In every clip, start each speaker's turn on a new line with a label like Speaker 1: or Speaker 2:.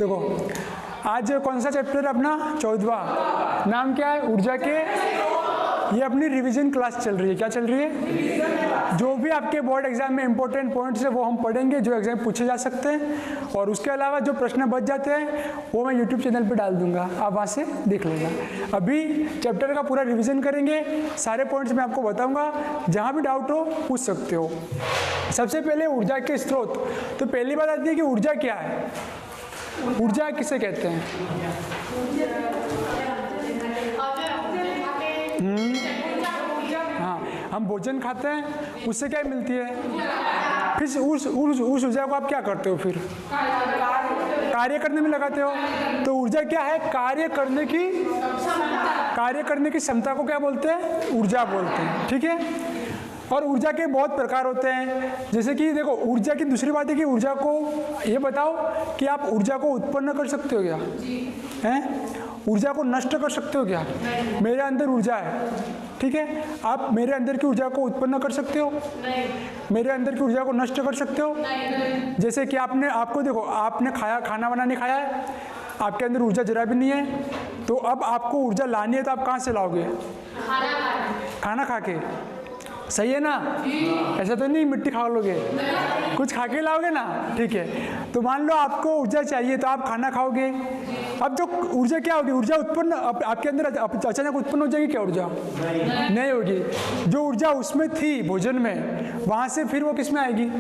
Speaker 1: देखो आज कौन सा चैप्टर है अपना 14वां, नाम क्या है ऊर्जा के। ये अपनी रिवीजन क्लास चल रही है। क्या चल रही है? जो भी आपके बोर्ड एग्जाम में इंपॉर्टेंट पॉइंट्स है वो हम पढ़ेंगे, जो एग्जाम पूछे जा सकते हैं, और उसके अलावा जो प्रश्न बच जाते हैं वो मैं यूट्यूब चैनल पे डाल दूंगा, आप वहाँ से देख लेना। अभी चैप्टर का पूरा रिवीजन करेंगे, सारे पॉइंट्स मैं आपको बताऊंगा, जहाँ भी डाउट हो पूछ सकते हो। सबसे पहले ऊर्जा के स्रोत। तो पहली बात आती है कि ऊर्जा क्या है, ऊर्जा किसे कहते हैं? हाँ, हम भोजन खाते हैं, उससे क्या मिलती है? फिर उस ऊर्जा को आप क्या करते हो? फिर कार्य करने में लगाते हो। तो ऊर्जा क्या है? कार्य करने की क्षमता को क्या बोलते हैं? ऊर्जा बोलते हैं। ठीक है। और ऊर्जा के बहुत प्रकार होते हैं, जैसे कि देखो ऊर्जा की दूसरी बात है कि ऊर्जा को ये बताओ कि आप ऊर्जा को उत्पन्न कर सकते हो क्या? हैं? ऊर्जा को नष्ट कर सकते हो क्या? मेरे अंदर ऊर्जा है, ठीक है, आप मेरे अंदर की ऊर्जा को उत्पन्न कर सकते हो? नहीं। मेरे अंदर की ऊर्जा को नष्ट कर सकते हो? नहीं। जैसे कि आपको देखो, आपने खाना बनाने खाया है, आपके अंदर ऊर्जा जरा भी नहीं है, तो अब आपको ऊर्जा लानी है तो आप कहाँ से लाओगे? खाना खा के। सही है ना? ऐसा तो नहीं मिट्टी खा लोगे, कुछ खा के लाओगे ना। ठीक है, तो मान लो आपको ऊर्जा चाहिए तो आप खाना खाओगे। अब जो ऊर्जा क्या होगी? ऊर्जा उत्पन्न आपके अंदर अचानक उत्पन्न हो जाएगी क्या ऊर्जा? नहीं होगी। जो ऊर्जा उसमें थी भोजन में, वहाँ से फिर वो किस में आएगी?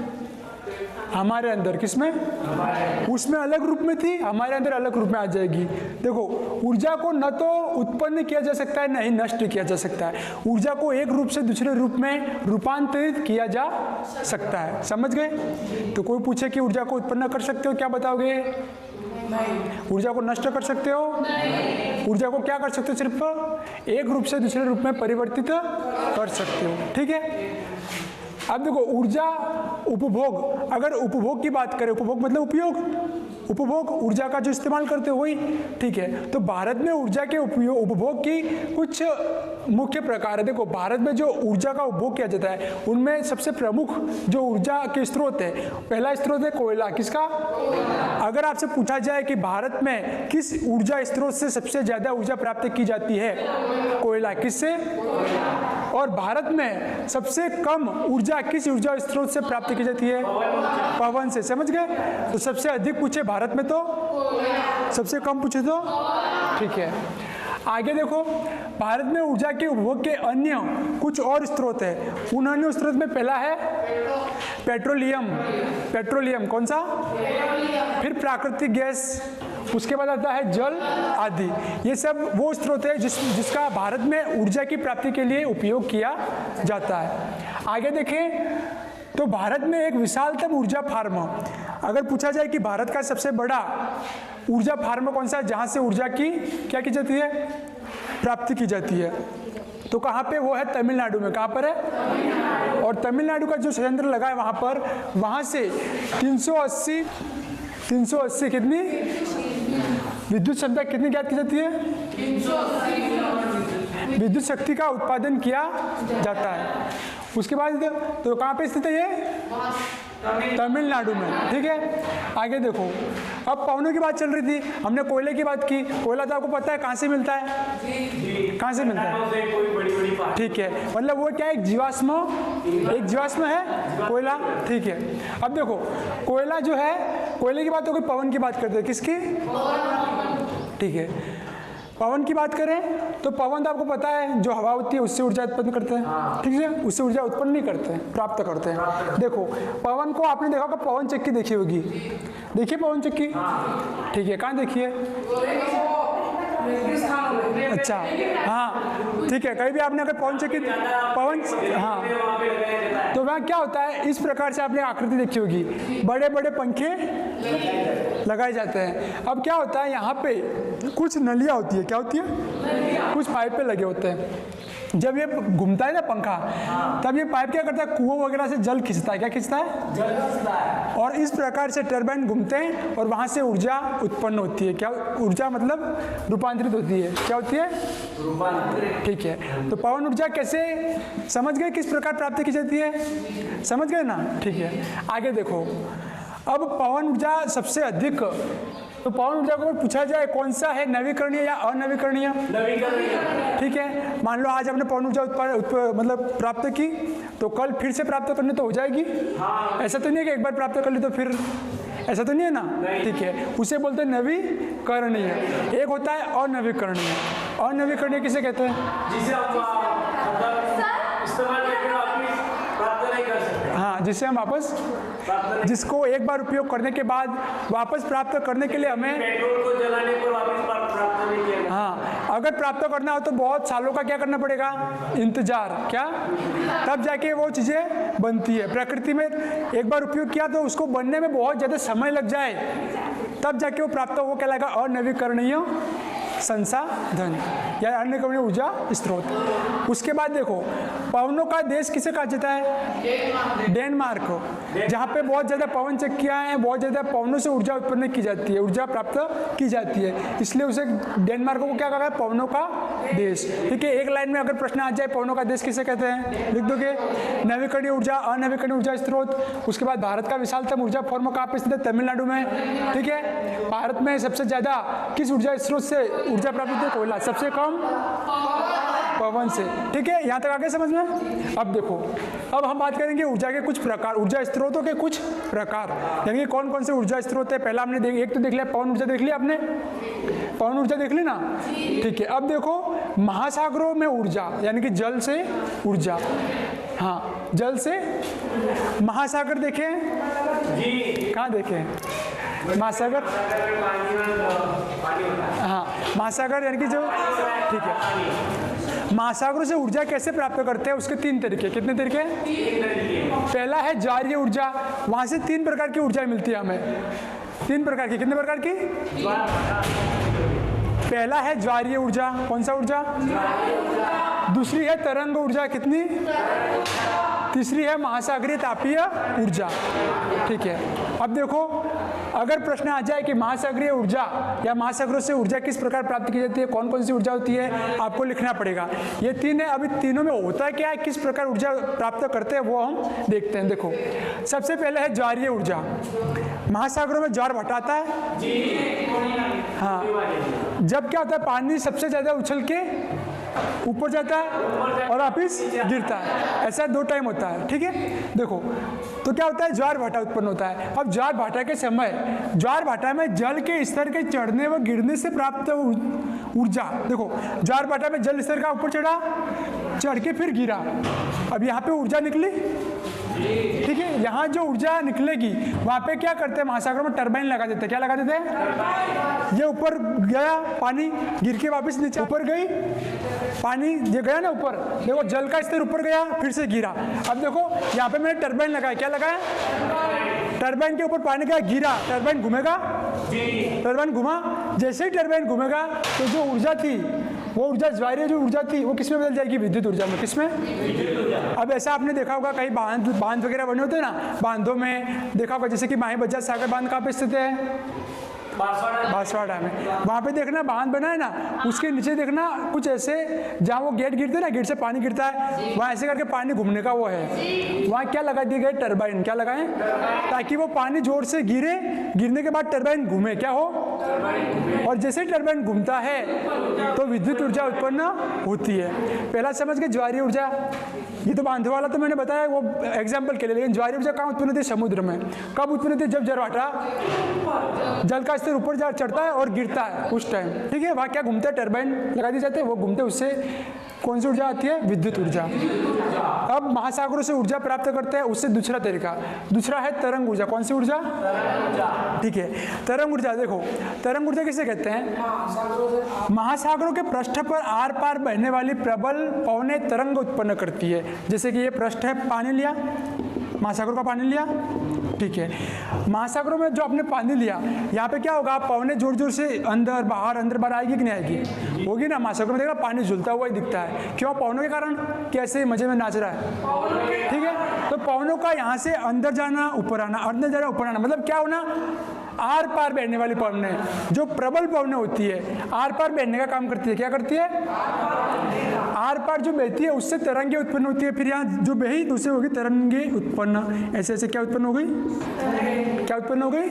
Speaker 1: हमारे अंदर। किसमें? उसमें अलग रूप में थी, हमारे अंदर अलग रूप में आ जाएगी। देखो ऊर्जा को न तो उत्पन्न किया जा सकता है, न ही नष्ट किया जा सकता है। ऊर्जा को एक रूप से दूसरे रूप में रूपांतरित किया जा सकता है। समझ गए? तो कोई पूछे कि ऊर्जा को उत्पन्न कर सकते हो, क्या बताओगे? नहीं। ऊर्जा को नष्ट कर सकते हो? नहीं। ऊर्जा को क्या कर सकते हो? सिर्फ एक रूप से दूसरे रूप में परिवर्तित कर सकते हो। ठीक है। अब देखो ऊर्जा उपभोग, अगर उपभोग की बात करें, उपभोग मतलब उपयोग, उपभोग ऊर्जा का जो इस्तेमाल करते हो वही। ठीक है। तो भारत में ऊर्जा के उपभोग की कुछ मुख्य प्रकार है। देखो भारत में जो ऊर्जा का उपभोग किया जाता है उनमें सबसे प्रमुख जो ऊर्जा के स्रोत है, पहला स्रोत है कोयला। किसका? अगर आपसे पूछा जाए कि भारत में किस ऊर्जा स्रोत से सबसे ज्यादा ऊर्जा प्राप्त की जाती है? कोयला। किससे? और भारत में सबसे कम ऊर्जा किस ऊर्जा स्रोत से प्राप्त की जाती है? पवन से। समझ गए? तो सबसे अधिक पूछे भारत में तो, सबसे कम पूछे तो? ठीक है। आगे देखो, भारत में ऊर्जा के उपभोग के अन्य कुछ और स्रोत है। उन अन्य स्रोत में पहला है पेट्रोलियम। पेट्रोलियम कौन सा? फिर प्राकृतिक गैस, उसके बाद आता है जल आदि। ये सब वो स्रोत है जिसका भारत में ऊर्जा की प्राप्ति के लिए उपयोग किया जाता है। आगे देखें तो भारत में एक विशालतम ऊर्जा फार्म, अगर पूछा जाए कि भारत का सबसे बड़ा ऊर्जा फार्म कौन सा है जहां से ऊर्जा की क्या की जाती है? प्राप्ति की जाती है, तो कहाँ पे? वो है तमिलनाडु में। कहाँ पर है? और तमिलनाडु का जो संयंत्र लगा है वहां पर, वहां से 380 कितनी विद्युत क्षमता कितनी ज्ञात की जाती है? 380 विद्युत शक्ति का उत्पादन किया जाता है। उसके बाद तो कहाँ पे स्थित है ये? तमिलनाडु में। ठीक है। आगे देखो, अब पवनों की बात चल रही थी, हमने कोयले की बात की। कोयला तो आपको पता है कहाँ से मिलता है? कहाँ से मिलता है? ठीक है, मतलब वो क्या है? एक जीवाश्म है कोयला। ठीक है। अब देखो कोयला जो है, कोयले की बात हो गई, पवन की बात करते हैं। किसकी? ठीक है। पवन की बात करें तो पवन तो आपको पता है जो हवा होती है उससे ऊर्जा उत्पन्न करते हैं। ठीक है। उससे ऊर्जा उत्पन्न नहीं करते हैं, प्राप्त करते हैं। देखो पवन को आपने देखा होगा, पवन चक्की देखी होगी। देखिए पवन चक्की। ठीक है। कहाँ देखिए? अच्छा, हाँ ठीक है। कहीं भी आपने अगर पवन चक्की हाँ, तो वहाँ क्या होता है? इस प्रकार से आपने आकृति देखी होगी, बड़े बड़े पंखे लगाए जाते हैं। अब क्या होता है, यहाँ पे कुछ नलियाँ होती है। क्या होती है? कुछ पाइप पे लगे होते हैं। जब ये घूमता है ना पंखा, तब ये पाइप क्या करता है? कुओं वगैरह से जल खींचता है। क्या खींचता है? जल खींचता है। और इस प्रकार से टरबाइन घूमते हैं और वहां से ऊर्जा उत्पन्न होती है। क्या ऊर्जा मतलब? रूपांतरित होती है। क्या होती है? रूपांतरित। ठीक है। तो पवन ऊर्जा कैसे, समझ गए किस प्रकार प्राप्त की जाती है? समझ गए ना? ठीक है। आगे देखो, अब पवन ऊर्जा सबसे अधिक तो पवन ऊर्जा को पूछा जाए कौन सा है, नवीकरणीय या अनवीकरणीय?
Speaker 2: नवीकरणीय।
Speaker 1: ठीक है, मान लो आज हमने पवन ऊर्जा मतलब प्राप्त की, तो कल फिर से प्राप्त करनी तो हो जाएगी। ऐसा तो नहीं है कि एक बार प्राप्त कर ली तो फिर, ऐसा तो नहीं है ना। ठीक है, उसे बोलते हैं नवीकरणीय। एक होता है अनवीकरणीय। अनवीकरणीय किसे कहते हैं?
Speaker 2: जिसे हम इस्तेमाल करके वापस प्राप्त नहीं कर सकते।
Speaker 1: हाँ, जिसे हम वापस, जिसको एक बार उपयोग करने के बाद वापस प्राप्त करने के लिए हमें,
Speaker 2: पेट्रोल को जलाने पर वापस प्राप्त नहीं किया।
Speaker 1: हाँ, अगर प्राप्त करना हो तो बहुत सालों का क्या करना पड़ेगा? इंतजार। क्या? तब जाके वो चीज़ें बनती है। प्रकृति में एक बार उपयोग किया तो उसको बनने में बहुत ज़्यादा समय लग जाए, तब जाके वो प्राप्त हो, वो कहलाएगा अनवीकरणीय संसाधन या अनवीकरणीय ऊर्जा स्रोत। उसके बाद देखो, पवनों का देश किसे कहा जाता है? डेनमार्क, जहाँ पे बहुत ज़्यादा पवन चक्कियाँ हैं, बहुत ज़्यादा पवनों से ऊर्जा उत्पन्न की जाती है, ऊर्जा प्राप्त की जाती है, इसलिए उसे डेनमार्क को क्या कहा है? पवनों का देश। ठीक है, एक लाइन में अगर प्रश्न आ जाए पवनों का देश किसे कहते हैं, लिख दोगे? नवीकरणीय ऊर्जा, अनवीकरणीय ऊर्जा स्रोत। उसके बाद भारत का विशालतम ऊर्जा फॉर्म कहाँ पे स्थित है? तमिलनाडु में। ठीक है, भारत में सबसे ज़्यादा किस ऊर्जा स्रोत से ऊर्जा प्राप्त होती है? कोयला। सबसे कम पवन से। ठीक है, यहाँ तक आगे समझ में। अब देखो, अब हम बात करेंगे ऊर्जा के कुछ प्रकार, ऊर्जा स्रोतों के कुछ प्रकार, यानी कौन कौन से ऊर्जा स्रोत है। पहला हमने एक तो देख लिया, पवन ऊर्जा देख लिया आपने, पवन ऊर्जा देख ली ना। ठीक है, अब देखो महासागरों में ऊर्जा, यानी कि जल से ऊर्जा। हाँ, जल से महासागर देखे? कहाँ देखे महासागर? हाँ, महासागर यानी कि जो, ठीक है, महासागरों से ऊर्जा कैसे प्राप्त करते हैं? उसके तीन तरीके। कितने तरीके? पहला है ज्वारीय ऊर्जा, वहाँ से 3 प्रकार की ऊर्जा मिलती है हमें। 3 प्रकार की। कितने प्रकार की? पहला है ज्वारीय ऊर्जा। कौन सा ऊर्जा? दूसरी है तरंग ऊर्जा। कितनी? तीसरी है महासागरीय तापीय ऊर्जा। ठीक है, अब देखो, अगर प्रश्न आ जाए कि महासागरीय ऊर्जा या महासागरों से ऊर्जा किस प्रकार प्राप्त की जाती है, कौन कौन सी ऊर्जा होती है, आपको लिखना पड़ेगा। ये 3 है। अभी तीनों में होता है क्या है, किस प्रकार ऊर्जा प्राप्त करते हैं, वो हम देखते हैं। देखो, सबसे पहले है ज्वारीय ऊर्जा। महासागरों में ज्वार भाटा आता है। हाँ, जब क्या होता है, पानी सबसे ज़्यादा उछल के ऊपर जाता है और वापिस गिरता है। ऐसा 2 टाइम होता है। ठीक है, देखो, तो क्या होता है, ज्वार भाटा उत्पन्न होता है। अब ज्वार भाटा के समय, ज्वार भाटा में जल के स्तर के चढ़ने व गिरने से प्राप्त ऊर्जा, देखो ज्वार भाटा में जल स्तर का ऊपर चढ़ा, चढ़ के फिर गिरा, अब यहाँ पे ऊर्जा निकली। ठीक है, यहाँ जो ऊर्जा निकलेगी वहाँ पे क्या करते हैं, महासागरों में टरबाइन लगा देते हैं। क्या लगा देते हैं? ये ऊपर गया पानी, गिर के वापस नीचे, ऊपर गई पानी, ये गया ना ऊपर, देखो जल का स्तर ऊपर गया, फिर से गिरा। अब देखो यहाँ पे मैंने टरबाइन लगाया। क्या लगाया? टरबाइन के ऊपर पानी गया, गिरा, टरबाइन घूमेगा, टरबाइन घुमा। जैसे ही टरबाइन घूमेगा तो जो ऊर्जा थी, वो ऊर्जा ज्वारीय जो ऊर्जा थी, वो किस में बदल जाएगी? विद्युत ऊर्जा में। किस में? अब ऐसा आपने देखा होगा, कहीं बांध वगैरह बने होते हैं ना, बांधों में देखा होगा, जैसे कि माही बजाज सागर बांध कहाँ पे स्थित है? बांसवाड़ा में। वहाँ पे देखना बांध बना है ना, उसके नीचे देखना कुछ ऐसे, जहाँ वो गेट गिरते हैं ना, गेट से पानी गिरता है, वहाँ ऐसे करके पानी घूमने का वो है। वहाँ क्या लगा दिए गए? टरबाइन। क्या लगाएं? ताकि वो पानी जोर से गिरे, गिरने के बाद टरबाइन घूमे। क्या हो? और जैसे टरबाइन घूमता है तो विद्युत ऊर्जा उत्पन्न होती है। पहला समझ के ज्वारीय ऊर्जा, ये तो बांधो वाला तो मैंने बताया वो एग्जाम्पल के लिए, लेकिन ज्वारीय ऊर्जा कहाँ उत्पन्न होती है? समुद्र में। कब उत्पन्न होती है? जब ज्वार जल का स्तर ऊपर जा चढ़ता है और गिरता है उस टाइम। ठीक है, वहाँ क्या घूमते हैं? टरबाइन लगा दी जाते हैं, वो घूमते, उससे कौन सी ऊर्जा आती है? विद्युत ऊर्जा। अब महासागरों से ऊर्जा प्राप्त करते हैं, उससे दूसरा तरीका, दूसरा है तरंग ऊर्जा। कौन सी ऊर्जा? ठीक है, तरंग ऊर्जा। देखो, तरंग ऊर्जा किसे कहते हैं? महासागरों के पृष्ठ पर आर पार बहने वाली प्रबल पवनें तरंग उत्पन्न करती है। जैसे कि ये पृष्ठ है, पानी लिया, महासागरों का पानी लिया। ठीक है, महासागरों में जो आपने पानी लिया, यहाँ पे क्या होगा? पवनें जोर जोर से अंदर बाहर आएगी कि नहीं आएगी? होगी ना। महासागरों में देखा पानी झूलता हुआ ही दिखता है। क्यों? पवनों के कारण। कैसे मजे में नाच रहा है। ठीक है, तो पवनों का यहाँ से अंदर जाना, ऊपर आना, अंदर जाना, ऊपर आना, मतलब क्या होना, आर पार बहने वाली पवनें, जो प्रबल पवनें होती है आर पार बहने का काम करती है। क्या करती है? आर पार जो बहती है उससे तरंगे उत्पन्न होती है। फिर यहाँ जो बही दूसरे होगी तरंगे उत्पन्न। ऐसे ऐसे क्या उत्पन्न हो गई? क्या उत्पन्न हो गई?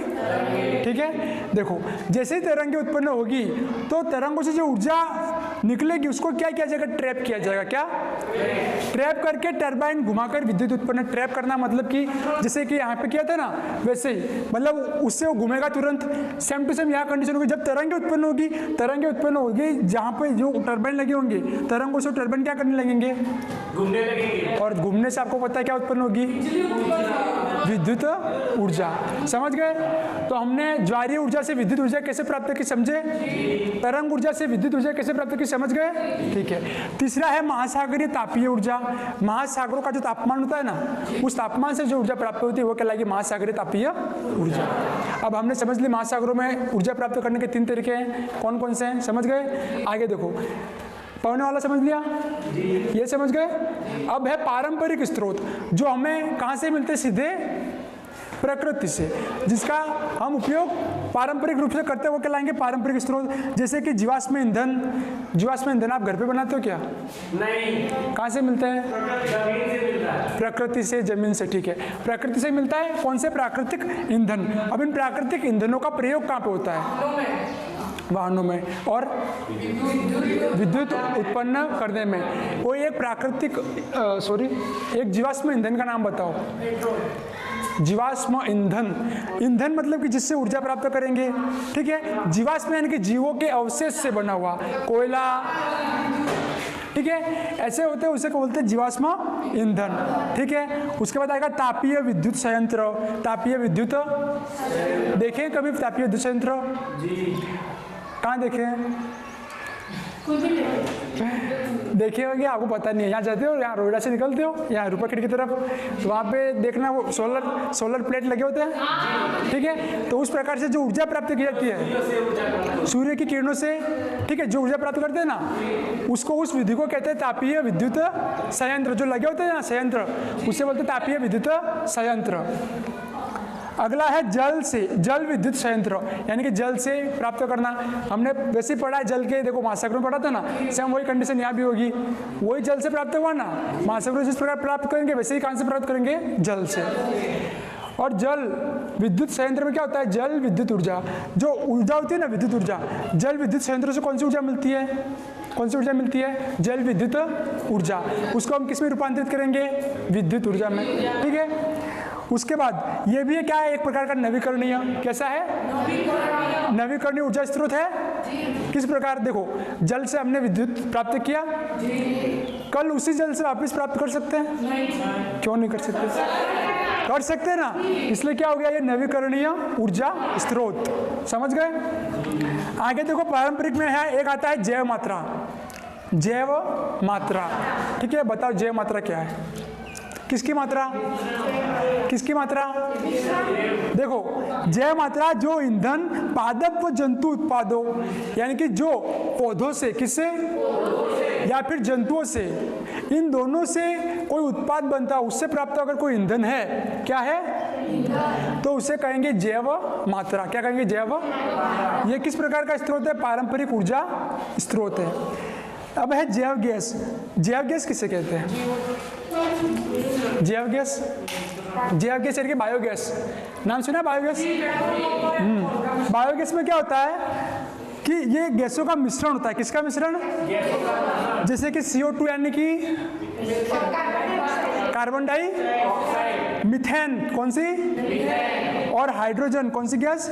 Speaker 1: ठीक है, देखो जैसे ही तरंगे उत्पन्न होगी तो तरंगों से जो ऊर्जा निकलेगी उसको क्या किया जाएगा? ट्रैप किया जाएगा। क्या? ट्रैप करके टरबाइन घुमाकर विद्युत उत्पन्न। ट्रैप करना मतलब कि जैसे कि यहाँ पे किया था ना वैसे ही, मतलब उससे वो घूमेगा तुरंत। सेम टू सेम यहाँ कंडीशन होगी। जब तरंगे उत्पन्न होगी, तरंगे उत्पन्न होगी जहाँ पे जो टरबाइन लगे होंगे, तरंगों से टरबाइन क्या करने लगेंगे?
Speaker 2: घूमने लगेंगे।
Speaker 1: और घूमने से आपको पता है क्या उत्पन्न होगी? विद्युत ऊर्जा। समझ गए? तो हमने ज्वारीय ऊर्जा से विद्युत ऊर्जा कैसे प्राप्त की, समझे? तरंग ऊर्जा से विद्युत ऊर्जा कैसे प्राप्त की, समझ गए? ठीक है। तीसरा है महासागरीय तापीय ऊर्जा। महासागरों का जो तापमान होता है ना, उस तापमान से जो ऊर्जा प्राप्त होती है वो कहलाएगी महासागरीय तापीय ऊर्जा। अब हमने समझ ली महासागरों में ऊर्जा प्राप्त करने के 3 तरीके हैं। कौन कौन से हैं? समझ गए? आगे देखो, पवने वाला समझ लिया, ये समझ गए। अब है पारंपरिक स्रोत, जो हमें कहाँ से मिलते हैं? सीधे प्रकृति से, जिसका हम उपयोग पारंपरिक रूप से करते हैं वो कहलाएंगे पारंपरिक स्रोत। जैसे कि जीवाश्म ईंधन। जीवाश्म ईंधन आप घर पे बनाते हो क्या?
Speaker 2: नहीं।
Speaker 1: कहाँ से मिलता है?
Speaker 2: जमीन से मिलता है।
Speaker 1: प्रकृति से, जमीन से। ठीक है, प्रकृति से मिलता है। कौन से? प्राकृतिक ईंधन। अब इन प्राकृतिक ईंधनों का प्रयोग कहाँ पे होता है? वाहनों में और विद्युत उत्पन्न करने में। कोई एक प्राकृतिक एक जीवाश्म ईंधन का नाम बताओ। जीवाश्म ईंधन। ईंधन मतलब कि जिससे ऊर्जा प्राप्त करेंगे। ठीक है, जीवाश्म यानी कि जीवों के अवशेष से बना हुआ, कोयला। ठीक है, ऐसे होते हैं, उसे बोलते हैं जीवाश्म ईंधन। ठीक है, उसके बाद आएगा तापीय विद्युत संयंत्र। तापीय विद्युत देखें कभी? तापीय विद्युत संयंत्र कहाँ देखे हैं? देखे होंगे, आपको पता नहीं है। यहाँ जाते हो, यहाँ रोहिड़ा से निकलते हो, यहाँ रूपाखेड़ की तरफ, तो वहाँ पे देखना वो सोलर प्लेट लगे होते हैं। ठीक है, तो उस प्रकार से जो ऊर्जा प्राप्त की जाती है सूर्य की किरणों से, ठीक है, जो ऊर्जा प्राप्त करते हैं ना, उसको, उस विधि को कहते हैं तापीय विद्युत संयंत्र। जो लगे होते हैं ना संयंत्र, उससे बोलते हैं तापीय विद्युत संयंत्र। अगला है जल से, जल विद्युत संयंत्र, यानी कि जल से प्राप्त करना। हमने वैसे ही पढ़ा है जल के, देखो महासागर में पढ़ा था ना, सेम वही कंडीशन यहाँ भी होगी। वही जल से प्राप्त हुआ ना, महासागर जिस प्रकार प्राप्त करेंगे वैसे ही कहाँ से प्राप्त करेंगे? जल से। और जल विद्युत संयंत्र में क्या होता है? जल विद्युत ऊर्जा। जो ऊर्जा होती है ना, विद्युत ऊर्जा, जल विद्युत संयंत्र से कौन सी ऊर्जा मिलती है? कौन सी ऊर्जा मिलती है? जल विद्युत ऊर्जा। उसको हम किस में रूपांतरित करेंगे? विद्युत ऊर्जा में। ठीक है, उसके बाद ये भी है क्या है? एक प्रकार का नवीकरणीय। कैसा है? नवीकरणीय ऊर्जा स्रोत है। किस प्रकार? देखो, जल से हमने विद्युत प्राप्त किया, कल उसी जल से वापस प्राप्त कर सकते हैं? क्यों नहीं कर सकते? कर सकते हैं ना, इसलिए क्या हो गया? ये नवीकरणीय ऊर्जा स्रोत। समझ गए? आगे देखो, पारंपरिक में है एक आता है जैव मात्रा। जैव मात्रा, ठीक है, बताओ जैव मात्रा क्या है? किसकी मात्रा? किसकी मात्रा? देखो, जैव मात्रा जो ईंधन पादप व जंतु उत्पादों, यानी कि जो पौधों से, किससे? या फिर जंतुओं से, इन दोनों से कोई उत्पाद बनता है, उससे प्राप्त अगर कोई ईंधन है, क्या है? तो उसे कहेंगे जैव मात्रा। क्या कहेंगे? जैव। ये किस प्रकार का स्रोत है? पारंपरिक ऊर्जा स्रोत है। अब है जैव गैस। जैव गैस किसे कहते हैं? जैव गैस, जैव गैस यानी कि बायोगैस। नाम सुना बायोगैस? बायोगैस में क्या होता है कि ये गैसों का मिश्रण होता है। किसका मिश्रण? जैसे कि CO2 यानी कि कार्बन डाई, मीथेन, कौन सी? और हाइड्रोजन, कौन सी गैस?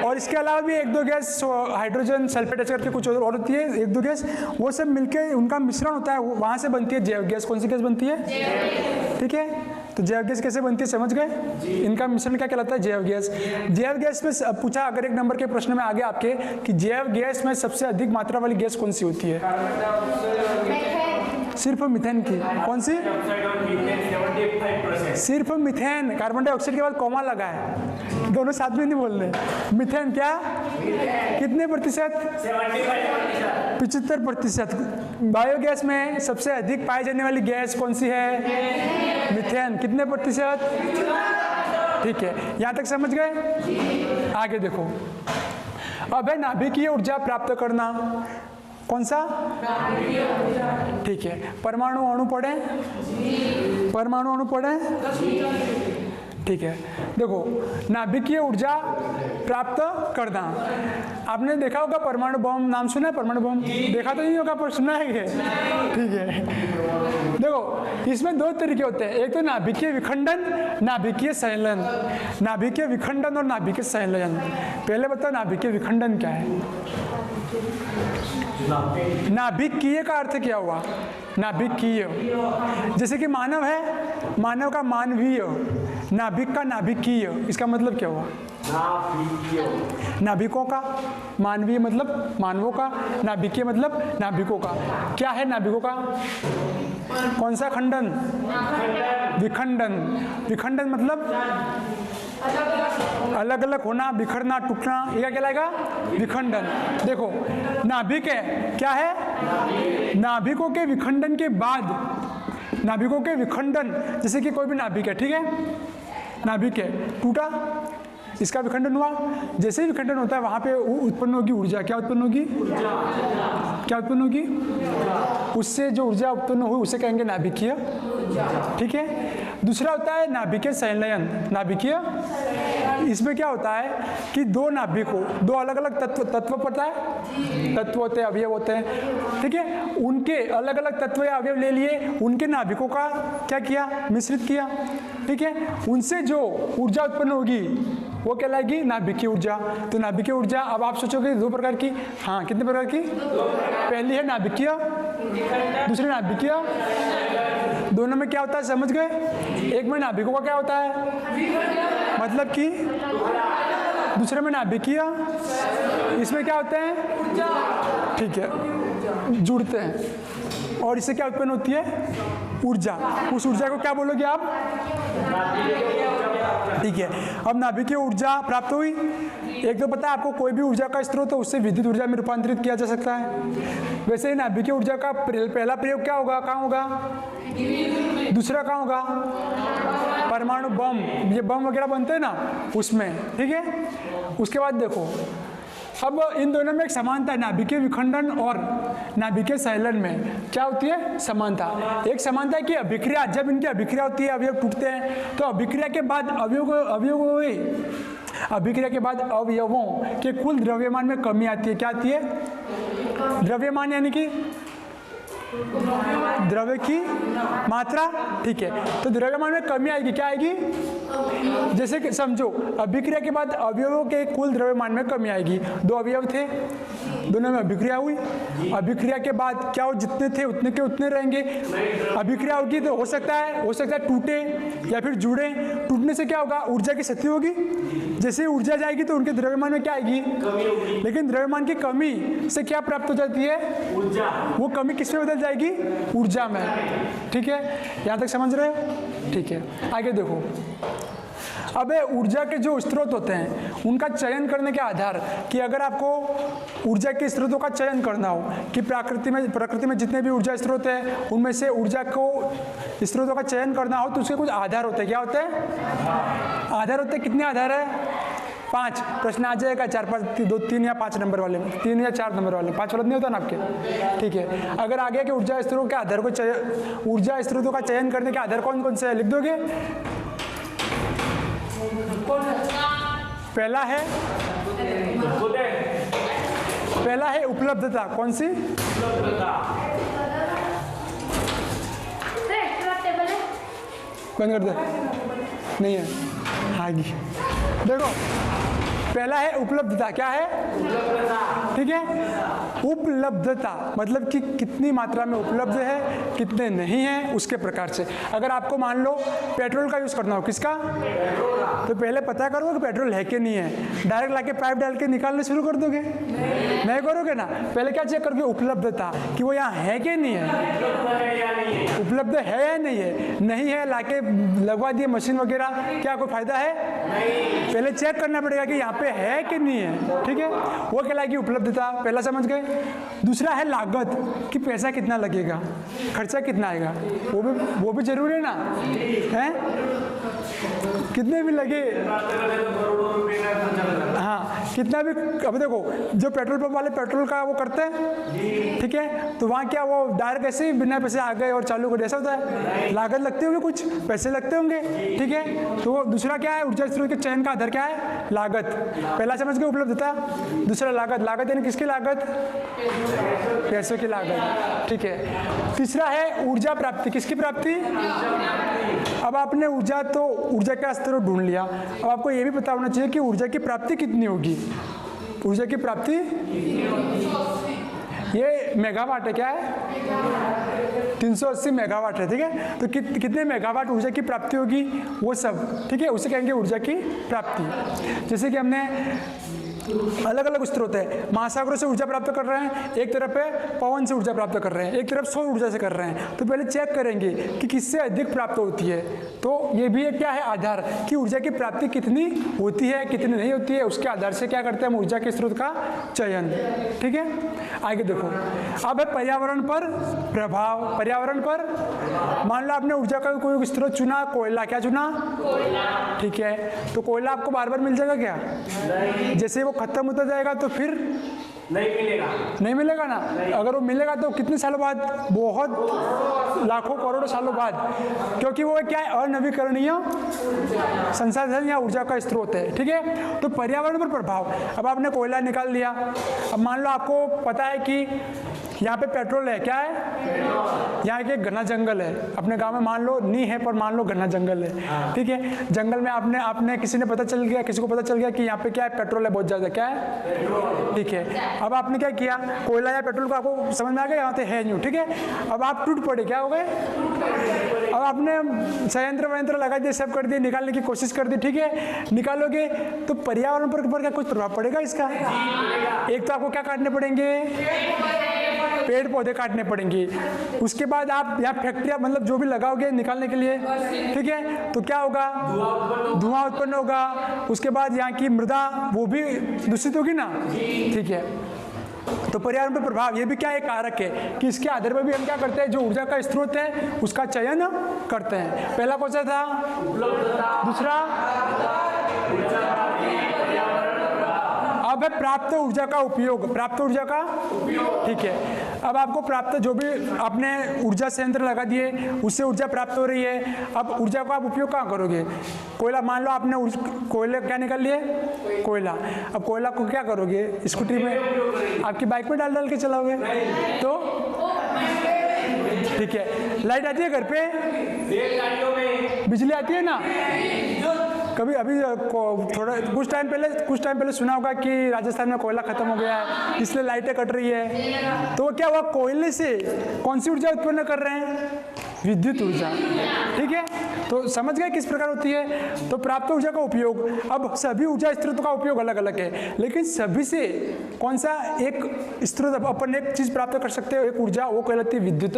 Speaker 1: और इसके अलावा भी एक दो गैस, हाइड्रोजन सल्फेट ऐसे करके कुछ और होती है, एक दो गैस, वो सब मिलके उनका मिश्रण होता है, वहाँ से बनती है जैव गैस। कौन सी गैस बनती है? ठीक है, तो जैव गैस कैसे बनती है समझ गए? इनका मिश्रण क्या कहलाता है? जैव गैस। जैव गैस में पूछा अगर एक नंबर के प्रश्न में आगे आपके कि जैव गैस में सबसे अधिक मात्रा वाली गैस कौन सी होती है? सिर्फ मीथेन की। कौन सी? सिर्फ मीथेन। कार्बन डाइऑक्साइड के बाद कॉमा लगा है, दोनों साथ में नहीं बोल रहे। मीथेन क्या? कितने प्रतिशत? 75%। बायोगैस में सबसे अधिक पाई जाने वाली गैस कौन सी है? मीथेन। कितने प्रतिशत? ठीक है, यहाँ तक समझ गए? आगे देखो, अब है नाभिकीय ऊर्जा प्राप्त करना। कौन सा? ठीक है, परमाणु अणु पढ़े, परमाणु अणु पढ़े। ठीक है, देखो नाभिकीय ऊर्जा प्राप्त करना, आपने देखा होगा परमाणु बम, नाम सुना है परमाणु बम? देखा तो नहीं होगा पर सुना है ये। ठीक है, देखो इसमें दो तरीके होते हैं, एक तो नाभिकीय विखंडन, नाभिकीय संलयन। नाभिकीय विखंडन और नाभिकीय संलयन, पहले बताओ नाभिकीय विखंडन क्या है? नाभिकीय का अर्थ क्या हुआ? नाभिकीय, जैसे कि मानव है, मानव का मानवीय, नाभिक का नाभिकीय, इसका मतलब क्या हुआ? नाभिकों का, मानवीय मतलब मानवों का, नाभिकीय मतलब नाभिकों का। क्या है नाभिकों का? कौन सा खंडन? विखंडन। विखंडन मतलब अलग अलग होना, बिखरना, टूटना, ये क्या कहलाएगा? विखंडन। देखो नाभिक है, क्या है? नाभिकों के विखंडन के बाद, नाभिकों के विखंडन, जैसे कि कोई भी नाभिक है, ठीक है, नाभिक है, टूटा, इसका विखंडन हुआ, जैसे ही विखंडन होता है वहां पे उत्पन्न होगी ऊर्जा। क्या उत्पन्न होगी? क्या उत्पन्न होगी? उससे जो ऊर्जा उत्पन्न हुई उसे कहेंगे नाभिकीय। ठीक है, दूसरा होता है नाभिकीय संलयन। नाभिकीय, इसमें क्या होता है कि दो नाभिकों, दो अलग अलग तत्व पता है, तत्व होते हैं, अवयव होते हैं, ठीक है, उनके अलग अलग तत्व या अवयव ले लिए, उनके नाभिकों का क्या किया? मिश्रित किया। ठीक है, उनसे जो ऊर्जा उत्पन्न होगी वो कहलाएगी नाभिकीय ऊर्जा। तो नाभिकीय ऊर्जा, अब आप सोचोगे दो प्रकार की, हाँ कितने प्रकार की? पहली है नाभिकीय, दूसरी नाभिकीय। दोनों में क्या होता है समझ गए? एक में नाभिकों का क्या होता है मतलब कि, दूसरे में नाभिकीय, इसमें क्या होते हैं? ठीक है, जुड़ते हैं और इससे क्या उत्पन्न होती है? ऊर्जा। उस ऊर्जा को क्या बोलोगे आप? ठीक है, अब नाभिकीय ऊर्जा प्राप्त हुई। एक तो पता है आपको, कोई भी ऊर्जा का स्रोत हो उससे विद्युत ऊर्जा में रूपांतरित किया जा सकता है। वैसे ही नाभिकीय ऊर्जा का पहला प्रयोग क्या होगा? कहाँ होगा? दूसरा कहाँ होगा? परमाणु बम, ये बम वगैरह बनते हैं ना उसमें। ठीक है, उसके बाद देखो अब इन दोनों में एक समानता है, नाभिकीय विखंडन और नाभिकीय संलयन में क्या होती है? समानता। एक समानता है कि अभिक्रिया, जब इनकी अभिक्रिया होती है, अवयव टूटते हैं, तो अभिक्रिया के बाद अभिक्रिया के बाद अवयवों के कुल द्रव्यमान में कमी आती है। क्या आती है? द्रव्यमान यानी कि द्रव्य की मात्रा। ठीक है, तो द्रव्यमान में कमी आएगी। क्या आएगी? जैसे कि समझो अभिक्रिया के बाद अवयवों के कुल द्रव्यमान में कमी आएगी। दो अवयव थे, दोनों में अभिक्रिया हुई, अभिक्रिया के बाद क्या हो? जितने थे उतने के उतने रहेंगे। अभिक्रिया होगी तो हो सकता है टूटे या फिर जुड़े। टूटने से क्या होगा? ऊर्जा की क्षति होगी। जैसे ऊर्जा जाएगी तो उनके द्रव्यमान में क्या आएगी? लेकिन द्रव्यमान की कमी से क्या प्राप्त हो जाती है? ऊर्जा। वो कमी किस में बदल जाएगी? ऊर्जा में। ठीक है, यहाँ तक समझ रहे हो? ठीक है, आगे देखो। अब ऊर्जा के जो स्रोत होते हैं उनका चयन करने के आधार, कि अगर आपको ऊर्जा के स्रोतों का चयन करना हो कि प्रकृति में जितने भी ऊर्जा स्रोत हैं उनमें से ऊर्जा को स्रोतों का चयन करना हो तो उसके कुछ आधार होते हैं। क्या होते हैं? आधार होते हैं। कितने आधार है? 5। प्रश्न आ जाएगा 4-5, 2, 3 या 5 नंबर वाले में, 3 या 4 नंबर वाले, 5 वाला नहीं होता ना आपके। ठीक है, अगर आ गया कि ऊर्जा स्रोतों के आधार को ऊर्जा स्रोतों का चयन करने के आधार कौन कौन से है लिख दोगे? पहला है उपलब्धता। कौन सी? बंद कर दे, नहीं है, आएगी। देखो पहला है उपलब्धता। क्या है? ठीक है, उपलब्धता मतलब कि कितनी मात्रा में उपलब्ध है, कितने नहीं है, उसके प्रकार से। अगर आपको मान लो पेट्रोल का यूज करना हो, किसका? तो पहले पता करो कि पेट्रोल है कि नहीं है। डायरेक्ट लाके पाइप डाल के निकालने शुरू कर दोगे? नहीं करोगे ना। पहले क्या चेक करोगे? उपलब्धता, कि वो यहाँ है कि नहीं है, उपलब्ध है या नहीं है। नहीं है, लाके लगवा दिए मशीन वगैरह, क्या कोई फायदा है? पहले चेक करना पड़ेगा कि यहाँ पे है कि नहीं है। ठीक है, वो कहलाएगी उपलब्धता। पहला समझ गए? दूसरा है लागत कि पैसा कितना लगेगा, खर्चा कितना आएगा, वो भी जरूरी है ना, है कितने भी लगे, हाँ कितना भी। अब देखो जो पेट्रोल पंप वाले पेट्रोल का वो करते हैं, ठीक है, तो वहाँ क्या वो डायरेक्ट ऐसे ही बिना पैसे आ गए और चालू कर, ऐसा होता है? लागत लगते होंगे, कुछ पैसे लगते होंगे, ठीक है। तो दूसरा क्या है, ऊर्जा स्रोत के चयन का आधार क्या है, लागत। पहला समझ के उपलब्धता, दूसरा लागत। लागत यानी किसकी लागत, पैसों की लागत, ठीक है। तीसरा है ऊर्जा प्राप्ति, किसकी प्राप्ति। अब आपने ऊर्जा तो ऊर्जा का स्तर ढूंढ लिया, अब आपको ये भी पता होना चाहिए कि ऊर्जा की प्राप्ति कितनी होगी। ऊर्जा की प्राप्ति ये मेगावाट है, क्या है 380 मेगावाट है, ठीक है। तो कितने मेगावाट ऊर्जा की प्राप्ति होगी वो सब, ठीक है, उसे कहेंगे ऊर्जा की प्राप्ति। जैसे कि हमने अलग अलग स्रोत है, महासागरों से ऊर्जा प्राप्त कर रहे हैं, एक तरफ है पवन से ऊर्जा प्राप्त कर रहे हैं, एक तरफ सौर ऊर्जा से कर रहे हैं, तो पहले चेक करेंगे कि किससे अधिक प्राप्त होती है। तो ये भी एक क्या है, आधार कि ऊर्जा की प्राप्ति कितनी होती है कितनी नहीं होती है, उसके आधार से क्या करते हैं हम ऊर्जा के स्रोत का चयन, ठीक है। आगे देखो, अब है पर्यावरण पर प्रभाव। पर्यावरण पर मान लो आपने ऊर्जा का कोई स्रोत चुना, कोयला, क्या चुना, ठीक है, तो कोयला आपको बार बार मिल जाएगा क्या, जैसे वो खत्म होता जाएगा तो फिर नहीं मिलेगा ना। अगर वो मिलेगा तो कितने सालों बाद, बहुत लाखों करोड़ों सालों बाद, क्योंकि वो क्या है, अनवीकरणीय संसाधन या ऊर्जा का स्रोत है, ठीक है। तो पर्यावरण पर प्रभाव, अब आपने कोयला निकाल लिया, अब मान लो आपको पता है कि यहाँ पे पेट्रोल है, क्या है, यहाँ के घना जंगल है, अपने गांव में मान लो नहीं है पर मान लो घना जंगल है, ठीक है। जंगल में आपने किसी को पता चल गया कि यहाँ पे क्या है, पेट्रोल है बहुत ज़्यादा, क्या है, ठीक है। अब आपने क्या किया, कोयला या पेट्रोल को आपको समझ में आ गया यहाँ पे है नहीं, ठीक है। अब आप टूट पड़े, क्या हो गए, अब आपने संयंत्र लगा दिए, सब कर दिए, निकालने की कोशिश कर दी, ठीक है, निकालोगे तो पर्यावरण पर क्या कुछ प्रभाव पड़ेगा इसका। एक तो आपको क्या काटने पड़ेंगे, पेड़ पौधे काटने पड़ेंगे, उसके बाद आप यहाँ फैक्ट्रियाँ मतलब जो भी लगाओगे निकालने के लिए, ठीक है, तो क्या होगा, धुआं उत्पन्न होगा, उसके बाद यहाँ की मृदा वो भी दूषित होगी ना, ठीक है। तो पर्यावरण पर प्रभाव ये भी क्या एक कारक है कि इसके आधार पर भी हम क्या करते हैं, जो ऊर्जा का स्रोत है उसका चयन करते हैं। पहला कौन सा था, दूसरा, अब है प्राप्त ऊर्जा का उपयोग। प्राप्त ऊर्जा का, ठीक है। अब आपको प्राप्त जो भी आपने ऊर्जा संयंत्र लगा दिए उससे ऊर्जा प्राप्त हो रही है, अब ऊर्जा का आप उपयोग कहाँ करोगे। कोयला, मान लो आपने कोयले क्या निकाल लिए, कोयला, अब कोयला को क्या करोगे, स्कूटी में, आपकी बाइक में डाल के चलाओगे, तो ठीक है। लाइट आती है घर पे, बिजली आती है ना। कभी अभी थोड़ा कुछ टाइम पहले सुना होगा कि राजस्थान में कोयला खत्म हो गया है इसलिए लाइटें कट रही है, तो क्या हुआ, कोयले से कौन सी ऊर्जा उत्पन्न कर रहे हैं, विद्युत ऊर्जा, ठीक है। तो समझ गए किस प्रकार होती है। तो प्राप्त ऊर्जा का उपयोग, अब सभी ऊर्जा स्रोतों का उपयोग अलग अलग है, लेकिन सभी से कौन सा एक स्रोत अपन एक चीज प्राप्त कर सकते हो, एक ऊर्जा, वो कहलाती है विद्युत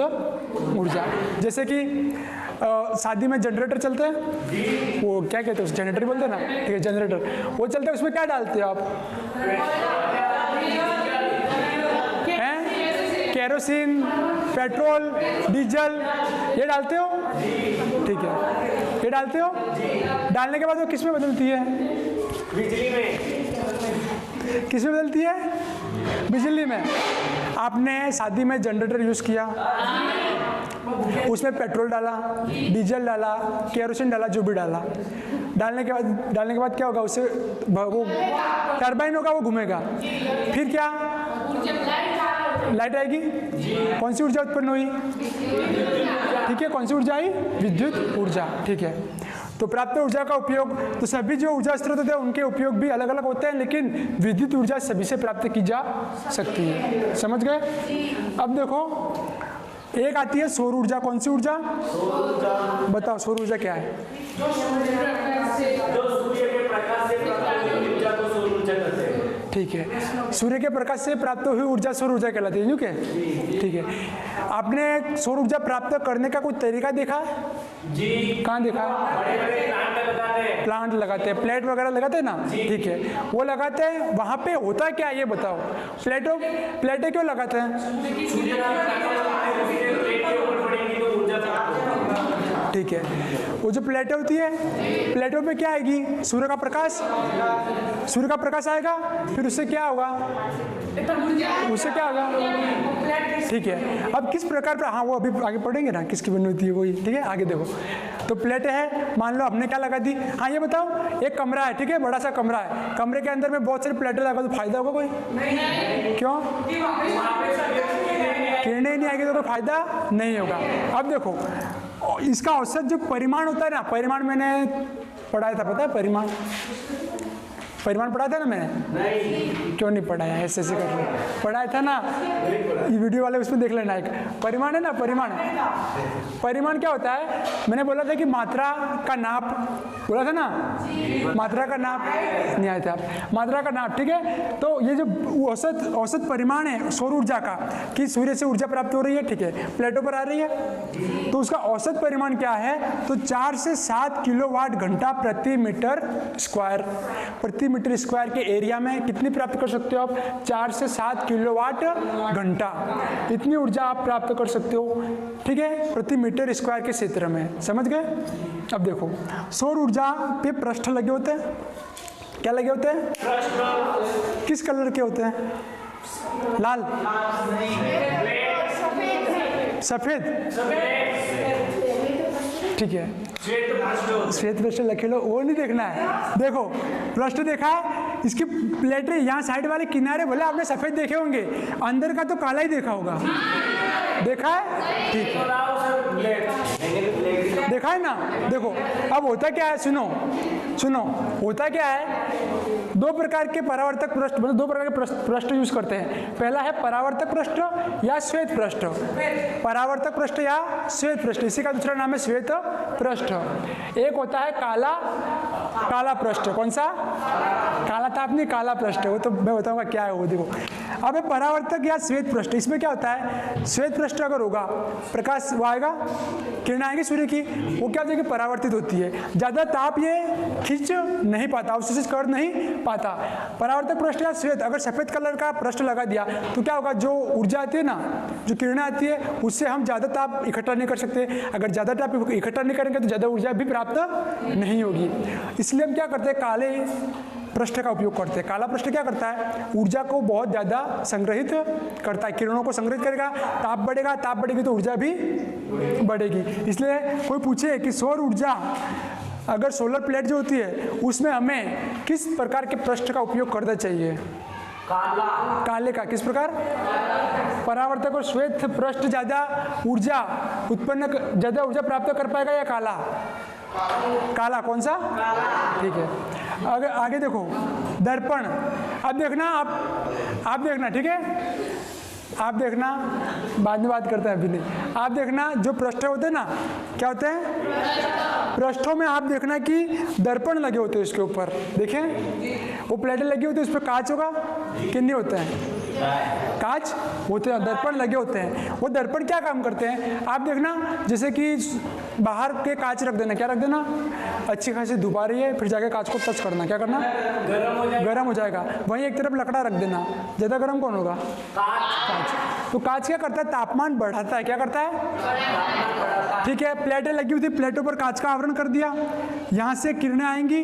Speaker 1: ऊर्जा। जैसे कि शादी में जनरेटर चलते हैं, वो क्या कहते हैं, उस जनरेटर बोलते हैं ना, ठीक है, जनरेटर वो चलते हैं, उसमें क्या डालते हो आप, केरोसिन, पेट्रोल, डीजल, ये डालते हो, ठीक है, ये डालते हो। डालने के बाद वो किस में बदलती है,
Speaker 2: बिजली में।
Speaker 1: किस में बदलती है, बिजली में। आपने शादी में जनरेटर यूज किया, उसमें पेट्रोल डाला, डीजल डाला, केरोसिन डाला, जो भी डाला, डालने के बाद क्या होगा, उससे वो टरबाइन होगा, वो घूमेगा, फिर क्या, लाइट आएगी, कौन सी ऊर्जा उत्पन्न हुई, ठीक है, कौन सी ऊर्जा आई, विद्युत ऊर्जा, ठीक है। तो प्राप्त ऊर्जा का उपयोग, तो सभी जो ऊर्जा स्रोत होते हैं उनके उपयोग भी अलग अलग होते हैं, लेकिन विद्युत ऊर्जा सभी से प्राप्त की जा सकती है, समझ गए। अब देखो एक आती है सौर ऊर्जा, कौन सी ऊर्जा, बताओ सौर ऊर्जा क्या है,
Speaker 2: जो सूर्य के प्रकाश से प्राप्त होने की ऊर्जा को सौर ऊर्जा कहते हैं।
Speaker 1: ठीक है, सूर्य के प्रकाश से प्राप्त हुई ऊर्जा सौर ऊर्जा कहलाती है, क्या? ठीक है, आपने सौर ऊर्जा प्राप्त करने का कोई तरीका देखा है?
Speaker 2: जी।
Speaker 1: कहाँ देखा है?
Speaker 2: बड़े-बड़े प्लांट लगाते हैं।
Speaker 1: प्लांट लगाते हैं, प्लेट वगैरह लगाते हैं ना, ठीक है, वो लगाते हैं। वहाँ पे होता क्या है ये बताओ? प्लेटें क्यों लगाते हैं?
Speaker 2: सूर्य का प्रकाश प्लेट के ऊपर पड़ेगी तो ऊर्जा प्राप्त होगी।
Speaker 1: ठीक है, वो जो प्लेटें होती है, प्लेटों पे क्या आएगी? सूर्य का प्रकाश आएगा, फिर उससे क्या होगा? उससे क्या होगा? ठीक है, अब किस प्रकार पर, हाँ वो अभी आगे पढ़ेंगे ना, किसकी बनी होती है वही, ठीक है, आगे देखो। तो प्लेटें है, मान लो हमने क्या लगा दी। हाँ ये बताओ, एक कमरा है, ठीक है, बड़ा सा कमरा है, कमरे के अंदर में बहुत सारी प्लेटें लगा, तो फायदा होगा कोई? नहीं। क्यों? किरणें नहीं आएगी तो कोई फायदा नहीं होगा। अब देखो, इसका औसत जो परिमाण होता है ना, परिमाण मैंने पढ़ाया था, पता है परिमाण पढ़ा था ना मैंने? नहीं। क्यों नहीं पढ़ाया? ऐसे कर रहे पढ़ाया था ना, ये वीडियो वाले उसमें देख लेना। एक परिमाण है ना, परिमाण क्या होता है? मैंने बोला था कि मात्रा का नाप, बोला था ना, मात्रा का नाप नहीं आया था, मात्रा का नाप, ठीक है। तो ये जो औसत परिमाण है सौर ऊर्जा का, कि सूर्य से ऊर्जा प्राप्त हो रही है, ठीक है, प्लेटों पर आ रही है, तो उसका औसत परिमाण क्या है? तो 4 से 7 किलोवाट घंटा प्रति मीटर स्क्वायर के एरिया में कितनी प्राप्त कर सकते हो आप? 4 से 7 किलोवाट घंटा, इतनी ऊर्जा आप प्राप्त कर सकते हो, ठीक है, प्रति मीटर स्क्वायर के क्षेत्र में। समझ गए? अब देखो, सौर ऊर्जा पे पृष्ठ लगे होते हैं, क्या लगे होते हैं? किस कलर के होते हैं? लाल, सफेद, ठीक है, श्वेत पृष्ठ लिखे लो, वो नहीं देखना है। देखो पृष्ठ देखा है, इसकी प्लेटें यहाँ साइड वाले किनारे, भले आपने सफेद देखे होंगे, अंदर का तो काला ही देखा होगा, देखा है? ठीक है, देखा है ना। देखो अब होता क्या है, सुनो, होता क्या है, दो प्रकार के परावर्तक पृष्ठ, मतलब दो प्रकार के पृष्ठ यूज करते हैं। पहला है परावर्तक पृष्ठ या श्वेत पृष्ठ, परावर्तक पृष्ठ या श्वेत पृष्ठ, इसी का दूसरा नाम है श्वेत पृष्ठ। एक होता है काला पृष्ठ, कौन सा? काला ताप नहीं, काला पृष्ठ, वो तो मैं बताऊंगा क्या है वो। देखो अब ये परावर्तक या श्वेत पृष्ठ, इसमें क्या होता है, श्वेत पृष्ठ अगर होगा, प्रकाश वो आएगा, किरण आएगी सूर्य की, वो क्या होती है कि परावर्तित होती है, ज़्यादा ताप ये खींच नहीं पाता, उससे कर नहीं पाता। परावर्तक पृष्ठ या श्वेत, अगर सफ़ेद कलर का पृष्ठ लगा दिया तो क्या होगा, जो ऊर्जा आती है ना, जो किरणें आती है, उससे हम ज़्यादा ताप इकट्ठा नहीं कर सकते। अगर ज़्यादा ताप इकट्ठा नहीं करेंगे तो ज़्यादा ऊर्जा भी प्राप्त नहीं होगी। इसलिए हम क्या करते हैं, काले पृष्ठ का उपयोग करते हैं। काला पृष्ठ क्या करता है, ऊर्जा को बहुत ज़्यादा संग्रहित करता है, किरणों को संग्रहित करेगा, ताप बढ़ेगी तो ऊर्जा भी बढ़ेगी। इसलिए कोई पूछे कि सौर ऊर्जा, अगर सोलर प्लेट जो होती है उसमें हमें किस प्रकार के पृष्ठ का उपयोग करना चाहिए? काले का। किस प्रकार? परावर्तक और श्वेत पृष्ठ ज़्यादा ऊर्जा प्राप्त कर पाएगा या काला? कौन सा? ठीक है, आगे देखो, दर्पण। अब देखना, आप देखना, ठीक है, आप देखना, बाद में बात करते हैं, अभी नहीं। आप देखना, जो पृष्ठ होते हैं ना, क्या होते हैं पृष्ठों में, आप देखना कि दर्पण लगे होते हैं उसके ऊपर, देखें वो प्लेटें लगी होती है, उस पर कांच होगा कि नहीं होते हैं? कांच होते हैं, दर्पण लगे होते हैं। वो दर्पण क्या काम करते हैं, आप देखना, जैसे कि बाहर के कांच रख देना, क्या रख देना, अच्छी खासी धूप आ रही है, फिर जाके कांच को टच करना, क्या करना, गर्म हो जाएगा। वहीं एक तरफ लकड़ा रख देना, ज़्यादा गर्म कौन होगा? कांच। तो कांच क्या करता है, तापमान बढ़ाता है, क्या करता है? ठीक है, प्लेटें लगी हुई थी, प्लेटों पर कांच का आवरण कर दिया, यहाँ से किरणें आएंगी,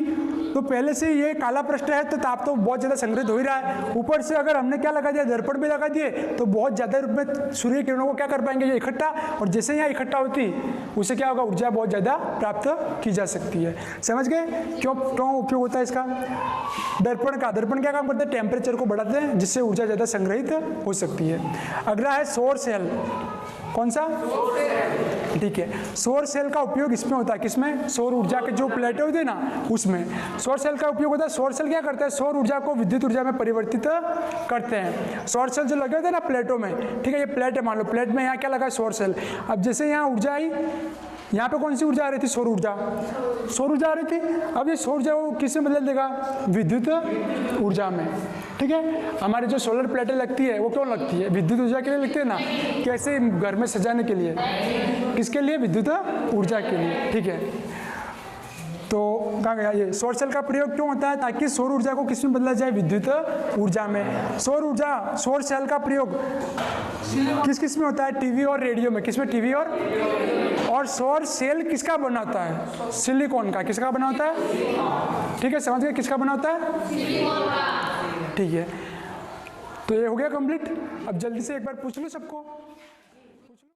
Speaker 1: तो पहले से ये काला पृष्ठ है तो ताप तो बहुत ज़्यादा संग्रहित हो ही रहा है, ऊपर से अगर हमने क्या लगा दिया, दर्पण भी लगा दिए, तो बहुत ज़्यादा रूप में सूर्य किरणों को क्या कर पाएंगे, ये इकट्ठा, और जैसे यहाँ इकट्ठा होती उससे क्या होगा, ऊर्जा बहुत ज़्यादा प्राप्त की जा सकती है। समझ गए क्यों उपयोग होता है इसका? दर्पण का, दर्पण क्या काम करते हैं, टेम्परेचर को बढ़ाते हैं, जिससे ऊर्जा ज़्यादा संग्रहित हो सकती है। अगला है सौर सेल। कौन सा? ठीक है, सौर सेल का उपयोग इसमें होता है, किसमें? सौर ऊर्जा के जो प्लेटें होती है ना, उसमें सौर सेल का उपयोग होता है। सौर सेल क्या करता है, सौर ऊर्जा को विद्युत ऊर्जा में परिवर्तित करते हैं। सौर सेल जो लगे होते हैं ना प्लेटों में, ठीक है, ये प्लेट है, मान लो प्लेट में यहाँ क्या लगा है, सौर सेल। अब जैसे यहाँ ऊर्जा आई, यहाँ पे कौन सी ऊर्जा आ रही थी, सौर ऊर्जा आ रही थी। अब ये सौर ऊर्जा को किसमें बदल देगा, विद्युत ऊर्जा में। ठीक है। हमारी जो सोलर प्लेटें लगती है वो क्यों लगती है? विद्युत ऊर्जा के लिए लगती है ना, कैसे घर में सजाने के लिए। किसके लिए? विद्युत ऊर्जा के लिए, ठीक है। तो कहाँ गया ये? सौर सेल का प्रयोग क्यों होता है? ताकि सौर ऊर्जा को किस में बदला जाए? विद्युत ऊर्जा में। सौर सेल का प्रयोग किस किस में होता है? टीवी और रेडियो में। किस में? टीवी और सौर सेल किसका बना होता है? सिलिकॉन का। किसका बना होता है? ठीक है, समझ गए किसका बना होता है? ठीक है, तो ये हो गया कंप्लीट। अब जल्दी से एक बार पूछ लो सबको।